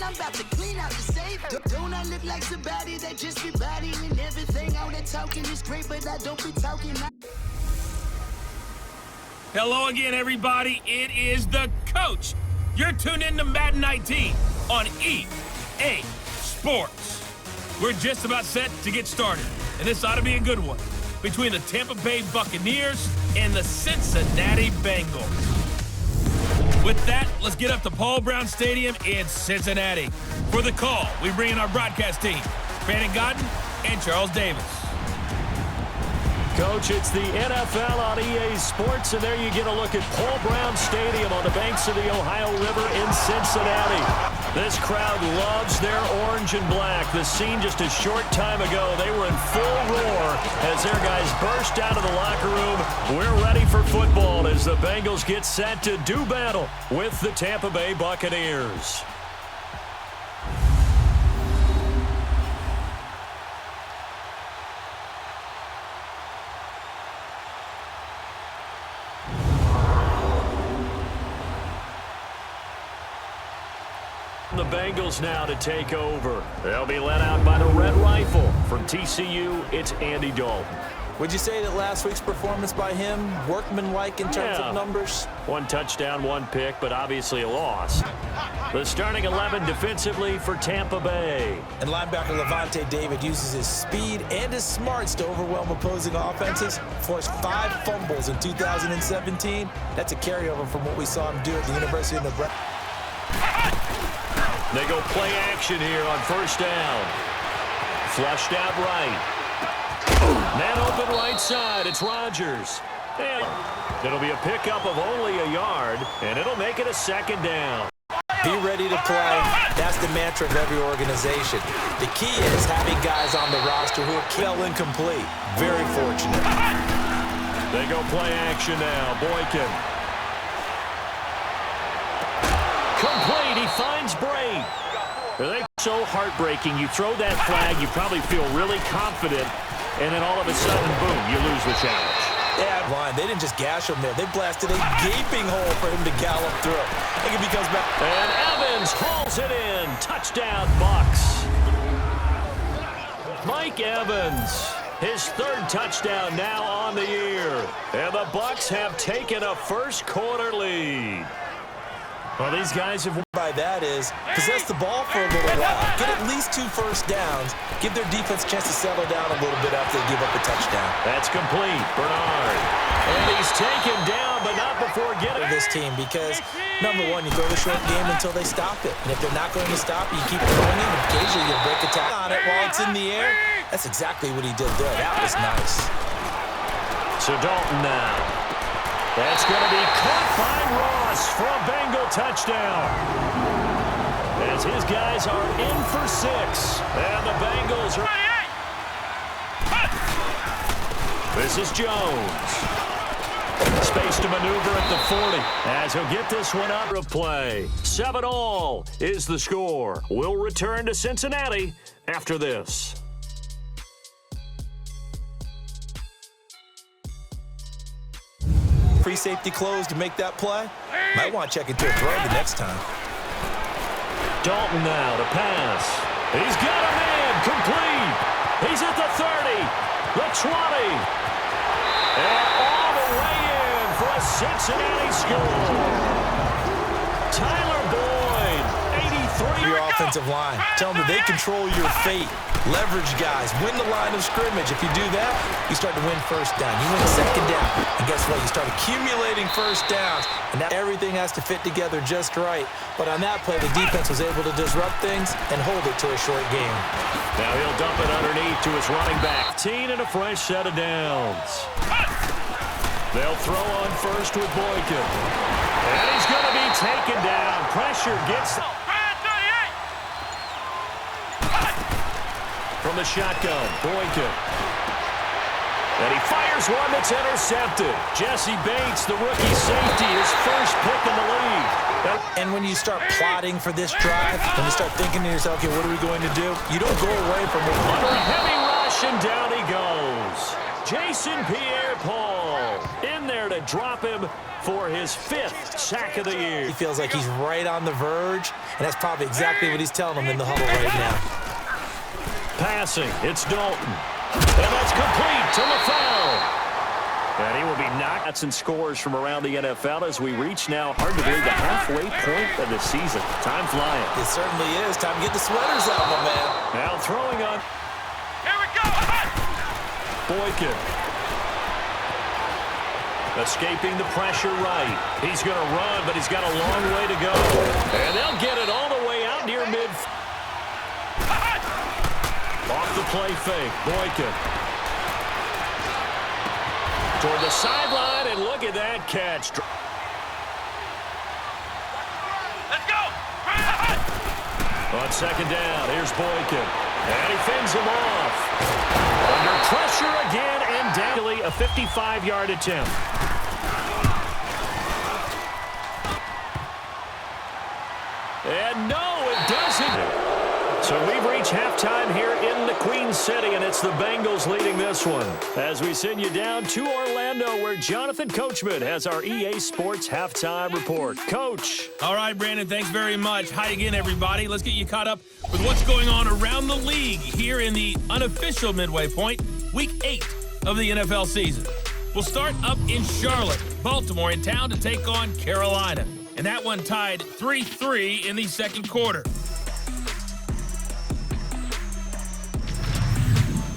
I'm about to clean out the safe. Don't I look like somebody that just be bodying everything? All that talking is great, but I don't be talking. Hello again, everybody. It is the coach. You're tuned in to Madden 19 on EA Sports. We're just about set to get started, and this ought to be a good one between the Tampa Bay Buccaneers and the Cincinnati Bengals. With that, let's get up to Paul Brown Stadium in Cincinnati. For the call, we bring in our broadcast team, Brandon Godden and Charles Davis. Coach, it's the NFL on EA Sports, and there you get a look at Paul Brown Stadium on the banks of the Ohio River in Cincinnati. This crowd loves their orange and black. The scene just a short time ago, they were in full roar as their guys burst out of the locker room. We're ready for football as the Bengals get set to do battle with the Tampa Bay Buccaneers. The Bengals now to take over. They'll be led out by the Red Rifle. From TCU, it's Andy Dalton. Would you say that last week's performance by him, workmanlike in terms of numbers? One touchdown, one pick, but obviously a loss. The starting 11 defensively for Tampa Bay. And linebacker Levante David uses his speed and his smarts to overwhelm opposing offenses. Forced 5 fumbles in 2017. That's a carryover from what we saw him do at the University of Nebraska. They go play action here on first down. Flushed out right. Man open right side. It's Rodgers. And it'll be a pickup of only a yard, and it'll make it a second down. Be ready to play. That's the mantra of every organization. The key is having guys on the roster who are kill incomplete. Very fortunate. They go play action now. Boykin. Complete. He finds Bray. They're so heartbreaking. You throw that flag, you probably feel really confident, and then all of a sudden, boom, you lose the challenge. Yeah, line. They didn't just gash him there. They blasted a gaping hole for him to gallop through. I think if he comes back. And Evans hauls it in. Touchdown, Bucs. Mike Evans, his 3rd touchdown now on the year. And the Bucs have taken a first quarter lead. Well, these guys have... By that is, possess the ball for a little while. Get at least 2 first downs. Give their defense a chance to settle down a little bit after they give up a touchdown. That's complete. Bernard. And he's taken down, but not before getting... This team, because, number one, you throw the short game until they stop it. And if they're not going to stop you, keep throwing it. Occasionally, you'll break a tackle on it while it's in the air. That's exactly what he did there. That was nice. So Dalton now. That's going to be caught by Ross for a Bengal touchdown. As his guys are in for 6. And the Bengals are... This is Jones. Space to maneuver at the 40. As he'll get this one out of play. 7-all is the score. We'll return to Cincinnati after this. Free safety closed to make that play. Might want to check into a throw the next time. Dalton now to pass. He's got a man complete. He's at the 30, the 20, and all the way in for a Cincinnati score. Tyler Boyd, 83. Your offensive line. Tell them that they control your fate. Leverage guys. Win the line of scrimmage. If you do that, you start to win first down. You win second down. And guess what? You start accumulating first downs. And now everything has to fit together just right. But on that play, the defense was able to disrupt things and hold it to a short game. Now he'll dump it underneath to his running back. 15 and a fresh set of downs. They'll throw on first with Boykin. And he's going to be taken down. Pressure gets... From the shotgun, Boykin. And he fires one that's intercepted. Jesse Bates, the rookie safety, his first pick in the league. And when you start plotting for this drive, when you start thinking to yourself, okay, what are we going to do? You don't go away from it. Under a heavy rush, and down he goes. Jason Pierre-Paul in there to drop him for his 5th sack of the year. He feels like he's right on the verge, and that's probably exactly what he's telling them in the huddle right now. Passing, it's Dalton. And that's complete to LaFell. And he will be knocked and scores from around the NFL as we reach now, hard to believe, the halfway point of the season. Time flying. It certainly is. Time to get the sweaters out, my man. Now throwing on. Here we go. Boykin. Escaping the pressure right. He's going to run, but he's got a long way to go. And they'll get it all the way out near mid. Off the play fake. Boykin. Toward the sideline, and look at that catch. Let's go. On second down, here's Boykin. And he fends him off. Under pressure again, and Daly, a 55-yard attempt. And no, it doesn't. So we've reached halftime here in the Queen City, and it's the Bengals leading this one. As we send you down to Orlando, where Jonathan Coachman has our EA Sports halftime report. Coach. All right, Brandon, thanks very much. Hi again, everybody. Let's get you caught up with what's going on around the league here in the unofficial midway point, Week 8 of the NFL season. We'll start up in Charlotte. Baltimore in town to take on Carolina. And that one tied 3-3 in the second quarter.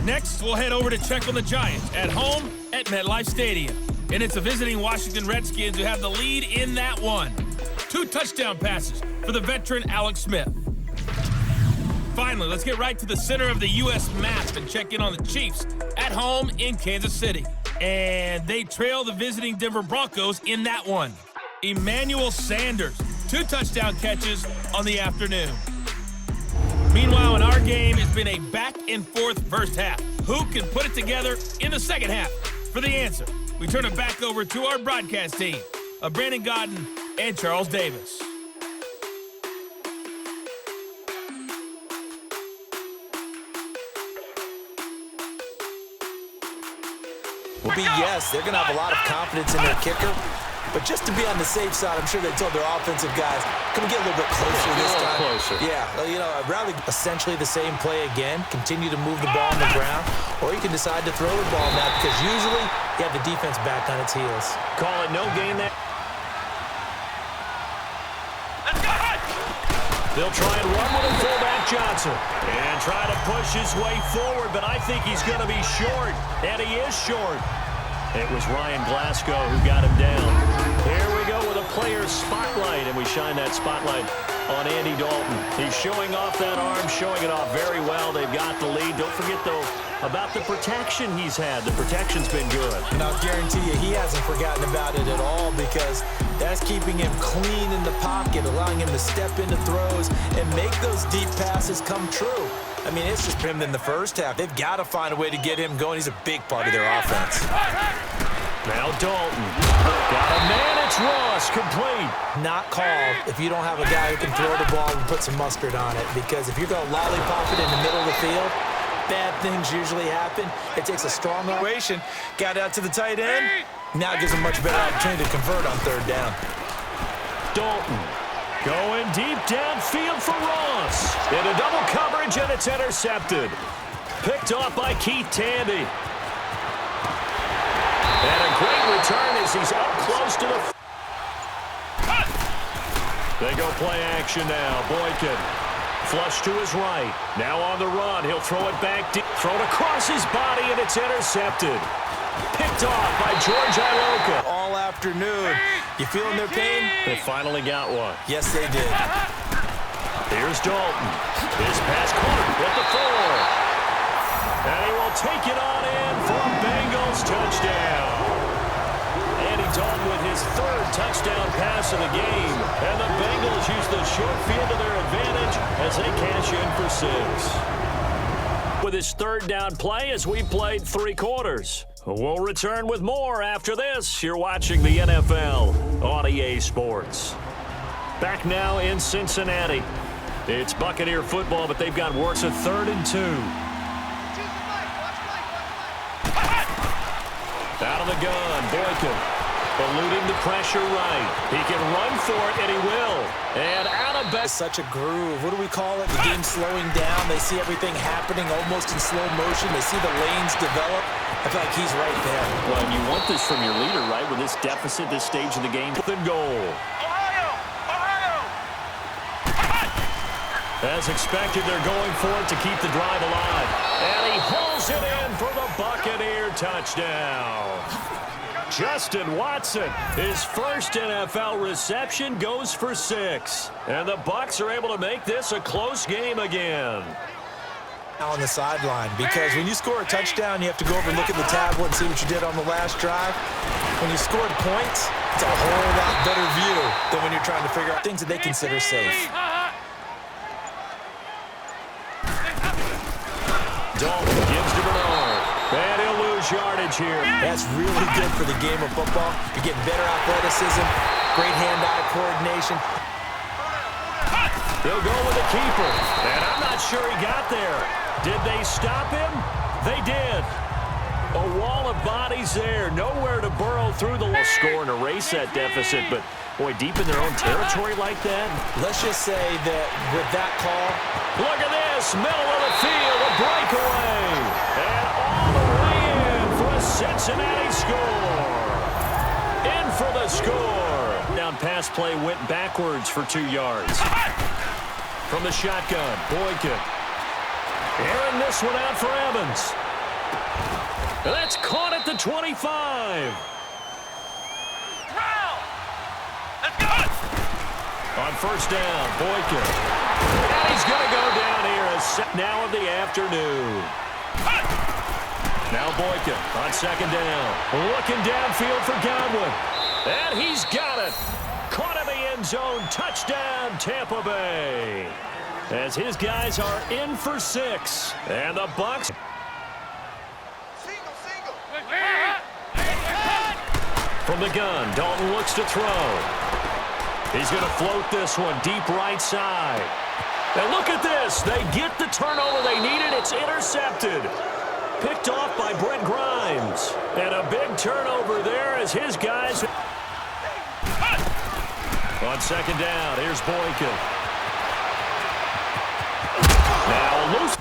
Next, we'll head over to check on the Giants at home at MetLife Stadium. And it's the visiting Washington Redskins who have the lead in that one. 2 touchdown passes for the veteran Alex Smith. Finally, let's get right to the center of the U.S. map and check in on the Chiefs at home in Kansas City. And they trail the visiting Denver Broncos in that one. Emmanuel Sanders, 2 touchdown catches on the afternoon. Meanwhile, in our game, it's been a back-and-forth first half. Who can put it together in the second half? For the answer, we turn it back over to our broadcast team of Brandon Godden and Charles Davis. Will be yes. They're going to have a lot of confidence in their kicker. But just to be on the safe side, I'm sure they told their offensive guys, can we get a little bit closer this time? Closer. Yeah, you know, I'd rather essentially the same play again, continue to move the ball on the ground, or you can decide to throw the ball now because usually you have the defense back on its heels. Call it no gain there. They'll try and run with a fullback Johnson and try to push his way forward, but I think he's going to be short, and he is short. It was Ryan Glasgow who got him down. Here we go with a player's spotlight, and we shine that spotlight on Andy Dalton. He's showing off that arm, showing it off very well. They've got the lead. Don't forget, though, about the protection he's had. The protection's been good. And I'll guarantee you he hasn't forgotten about it at all because that's keeping him clean in the pocket, allowing him to step into throws and make those deep passes come true. I mean, it's just him in the first half. They've got to find a way to get him going. He's a big part of their offense. Now Dalton. Got a man. It's Ross. Complete. Not called if you don't have a guy who can throw the ball and put some mustard on it. Because if you're going to lollipop it in the middle of the field, bad things usually happen. It takes a strong operation. Got out to the tight end. Now it gives him much better opportunity to convert on third down. Dalton. Going deep downfield for Ross. Into double coverage, and it's intercepted. Picked off by Keith Tandy. And a great return as he's up close to the... They go play action now. Boykin. Flush to his right. Now on the run. He'll throw it back deep. Thrown across his body, and it's intercepted. Picked off by George Iloka. All afternoon. You feeling their pain? They finally got one. Yes, they did. Here's Dalton. His pass caught at the 4. And he will take it on in for a Bengals touchdown. Andy Dalton with his 3rd touchdown pass of the game. And the Bengals use the short field to their advantage as they cash in for 6. With his 3rd down play as we played 3 quarters. We'll return with more after this. You're watching the NFL on EA Sports. Back now in Cincinnati. It's Buccaneer football, but they've got worse at 3rd and 2. Out of the gun, Boykin. Eluding the pressure right. He can run for it, and he will. And out of bounds. Such a groove. What do we call it? The game slowing down. They see everything happening almost in slow motion. They see the lanes develop. I feel like he's right there. Well, and you want this from your leader, right? With this deficit, this stage of the game. Then goal. As expected, they're going for it to keep the drive alive. And he hauls it in for the Buccaneer touchdown. Justin Watson, his first NFL reception, goes for 6. And the Bucs are able to make this a close game again. On the sideline, because when you score a touchdown, you have to go over and look at the tablet and see what you did on the last drive. When you scored points, it's a whole lot better view than when you're trying to figure out things that they consider safe. Dalton gives to Bernard. And he'll lose yardage here. That's really good for the game of football. You're getting better athleticism, great hand-eye coordination. He'll go with the keeper. And I'm not sure he got there. Did they stop him? They did. A wall of bodies there. Nowhere to burrow through the score and erase that deficit. But, boy, deep in their own territory like that. Let's just say that with that call. Look at this. Middle of the field. A breakaway. And all the way in for a Cincinnati score. In for the score. Down pass play went backwards for 2 yards. From the shotgun, Boykin. Airing this one out for Evans. And that's caught at the 25. Let's go! On first down, Boykin. And he's going to go down here now of the afternoon. Now Boykin on second down. Looking downfield for Godwin. And he's got it. Caught in the end zone. Touchdown, Tampa Bay. As his guys are in for 6. And the Bucs. From the gun, Dalton looks to throw. He's going to float this one deep right side. And look at this. They get the turnover they needed. It's intercepted. Picked off by Brent Grimes. And a big turnover there as his guys. On second down, here's Boykin. Now loose.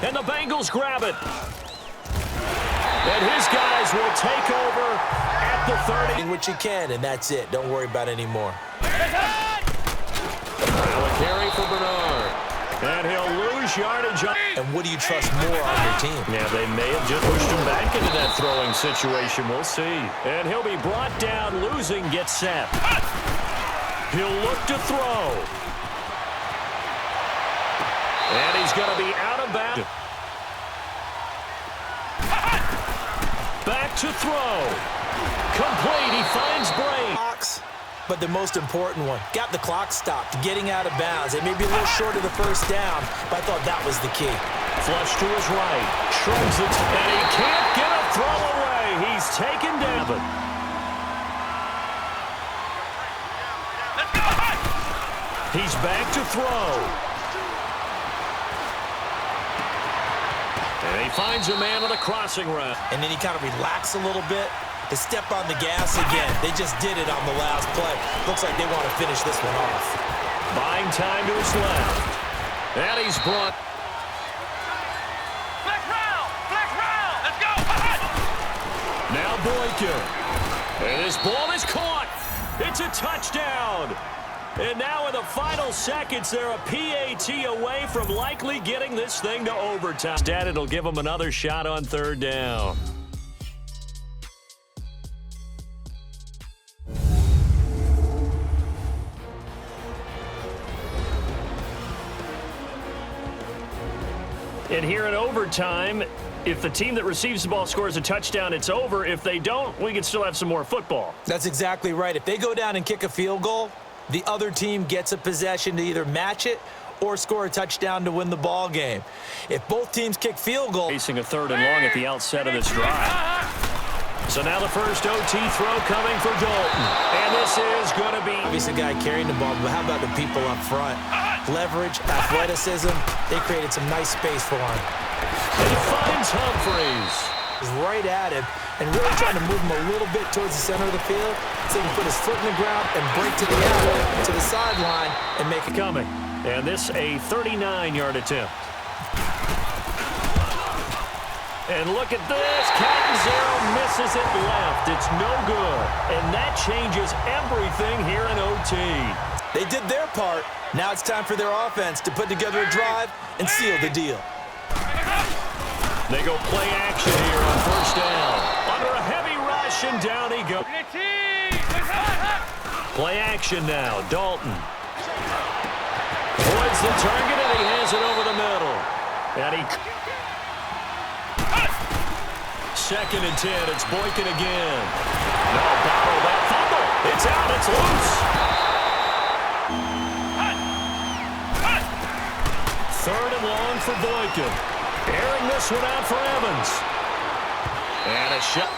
And the Bengals grab it. And his guys will take over at the 30. In which you can, and that's it. Don't worry about it anymore. Now a carry for Bernard. And he'll lose yardage. And what do you trust more on your team? Yeah, they may have just pushed him back into that throwing situation. We'll see. And he'll be brought down, losing, gets set. He'll look to throw. And he's going to be out of bounds. Back to throw. Complete. He finds Bray. But the most important one, got the clock stopped, getting out of bounds. It may be a little short of the first down, but I thought that was the key. Flush to his right. Shrugs it. And he can't get a throw away. He's taken down. He's back to throw. And he finds a man on a crossing route. And then he kind of relaxed a little bit to step on the gas again. They just did it on the last play. Looks like they want to finish this one off. Buying time to his left. And he's brought. Flex round, let's go! Now Boykin. And his ball is caught. It's a touchdown. And now in the final seconds, they're a PAT away from likely getting this thing to overtime. Instead, it'll give them another shot on third down. And here in overtime, if the team that receives the ball scores a touchdown, it's over. If they don't, we can still have some more football. That's exactly right. If they go down and kick a field goal, the other team gets a possession to either match it or score a touchdown to win the ball game. If both teams kick field goal. Facing a third and long at the outset of this drive. So now the first OT throw coming for Dalton. And this is going to be. Obviously, the guy carrying the ball, but how about the people up front? Leverage, athleticism, they created some nice space for him. And he finds Humphreys. Right at him, and really trying to move him a little bit towards the center of the field so he can put his foot in the ground and break to the out, to the sideline, and make it coming. And this a 39-yard attempt. And look at this. Catanzaro misses it left. It's no good. And that changes everything here in OT. They did their part. Now it's time for their offense to put together a drive and seal the deal. They go play action here on first down. Under a heavy rush, and down he goes. Play action now. Dalton. Towards the target, and he has it over the middle. And he... Second and 10. It's Boykin again. No, battle that fumble. It's out. It's loose. Third and long for Boykin. Airing this one out for Evans. And a shot.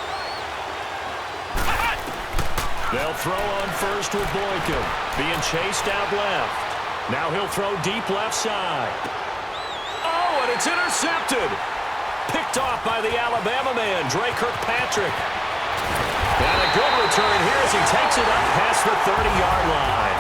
They'll throw on first with Boykin. Being chased out left. Now he'll throw deep left side. Oh, and it's intercepted. Picked off by the Alabama man, Dre Kirkpatrick. And a good return here as he takes it up past the 30-yard line.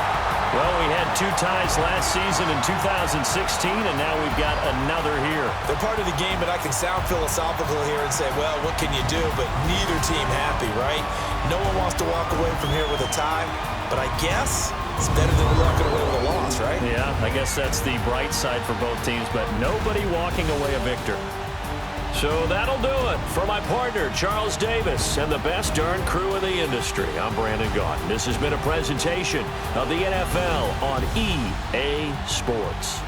Well, we had 2 ties last season in 2016, and now we've got another here. They're part of the game, but I can sound philosophical here and say, well, what can you do? But neither team happy, right? No one wants to walk away from here with a tie, but I guess it's better than walking away with a loss, right? Yeah, I guess that's the bright side for both teams, but nobody walking away a victor. So that'll do it for my partner, Charles Davis, and the best darn crew in the industry. I'm Brandon Gaudin. This has been a presentation of the NFL on EA Sports.